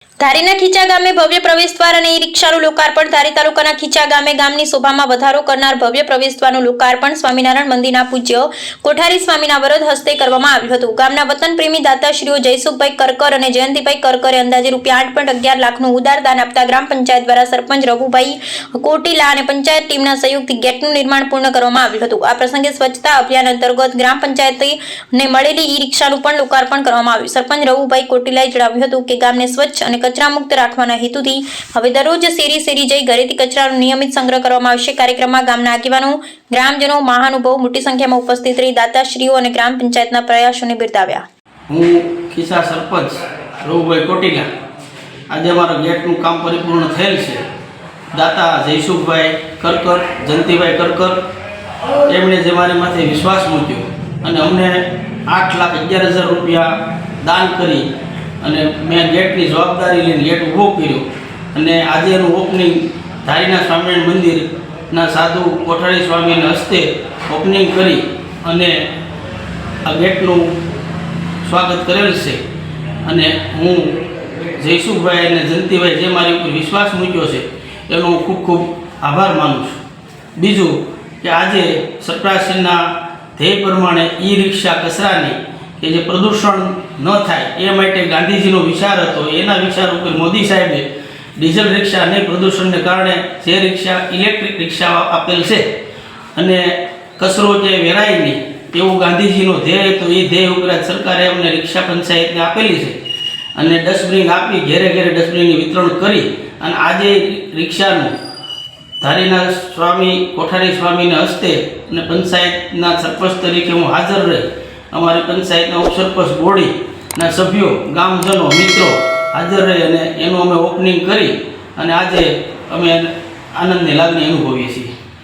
ધારીના ખીચા ગામે ભવ્ય પ્રવેશદ્વાર અને ઈ-રિક્ષાનું લોકાર્પણ। ધારી તાલુકાના ખીચા ગામે ગામની શોભામાં વધારો કરનાર ભવ્ય પ્રવેશદ્વારનું લોકાર્પણ સ્વામિનારાયણ મંદિરના પૂજ્ય કોઠારી સ્વામીના વરદ હસ્તે કરવામાં આવ્યું હતું। ગામના વતન પ્રેમી દાતાશ્રીઓ જયસુખભાઈ કરકર અને જયંતિભાઈ કરકરે અંદાજે ₹8.11 લાખનું ઉદાર દાન આપતા ગ્રામ પંચાયત દ્વારા સરપંચ રઘુભાઈ કોટીલા અને પંચાયત ટીમના સહયોગથી ગેટનું નિર્માણ પૂર્ણ કરવામાં આવ્યું હતું। આ પ્રસંગે સ્વચ્છતા અભિયાન અંતર્ગત ગ્રામ પંચાયતને મળેલી ઈ-રિક્ષાનું પણ લોકાર્પણ કરવામાં આવ્યું। સરપંચ રઘુભાઈ કોટીલાએ જણાવ્યું હતું કે ગામને સ્વચ્છ અને કચરા મુક્ત રાખવાના હેતુથી હવે દરરોજ શેરી શેરી જઈ ઘરેથી કચરાનો નિયમિત સંગ્રહ કરવામાં આવશે। કાર્યક્રમમાં ગામના આગેવાનો, ગ્રામજનો, મહાનુભાવો મોટી સંખ્યામાં ઉપસ્થિત રહી દાતાશ્રીઓ અને ગ્રામ પંચાયતના પ્રયાસોને બિરદાવ્યા। હું ખીસા સરપંચ રઘુભાઈ કોટીલા। આજે અમારા ગેટનું કામ પરિપૂર્ણ થયેલ છે। દાતા જયસુખભાઈ કરકર, જયંતિભાઈ કરકર એમણે જે મારી માથે વિશ્વાસ મૂક્યો અને અમને ₹8,11,000 દાન કરી અને મેં ગેટની જવાબદારી લઈને ગેટ ઊભો કર્યો અને આજે એનું ઓપનિંગ ધારીના સ્વામિનારાયણ મંદિરના સાધુ કોઠારી સ્વામીના હસ્તે ઓપનિંગ કરી અને આ ગેટનું સ્વાગત કરેલ છે। અને હું જયસુખભાઈ અને જયંતિભાઈ જે મારી ઉપર વિશ્વાસ મૂક્યો છે એનો હું ખૂબ ખૂબ આભાર માનું છું। બીજું કે આજે સરકારશ્રીના ધ્યેય પ્રમાણે ઈ-રિક્ષા કચરાની કે જે પ્રદૂષણ ન થાય એ માટે ગાંધીજીનો વિચાર હતો, એના વિચાર ઉપર મોદી સાહેબે ડીઝલ રિક્ષા નહીં પ્રદૂષણને કારણે જે રિક્ષા ઇલેક્ટ્રિક રિક્ષા આપેલ છે અને કચરો જે વેરાય નહીં એવું ગાંધીજીનો ધ્યેય હતો। એ ધ્યેય ઉપરાંત સરકારે અમને રિક્ષા પંચાયતને આપેલી છે અને ડસ્ટબિન આપી ઘેરે ઘેરે ડસ્ટબિનની વિતરણ કરી અને આજે રિક્ષાનું ધારીના સ્વામી કોઠારી સ્વામીના હસ્તે અને પંચાયતના સરપંચ તરીકે હું હાજર રહી અમારી પંચાયતના ઉપસરપંચ બોડીના સભ્યો, ગામજનો, મિત્રો હાજર રહી અને એનું અમે ઓપનિંગ કરી અને આજે અમે આનંદની લાગણી અનુભવીએ છીએ।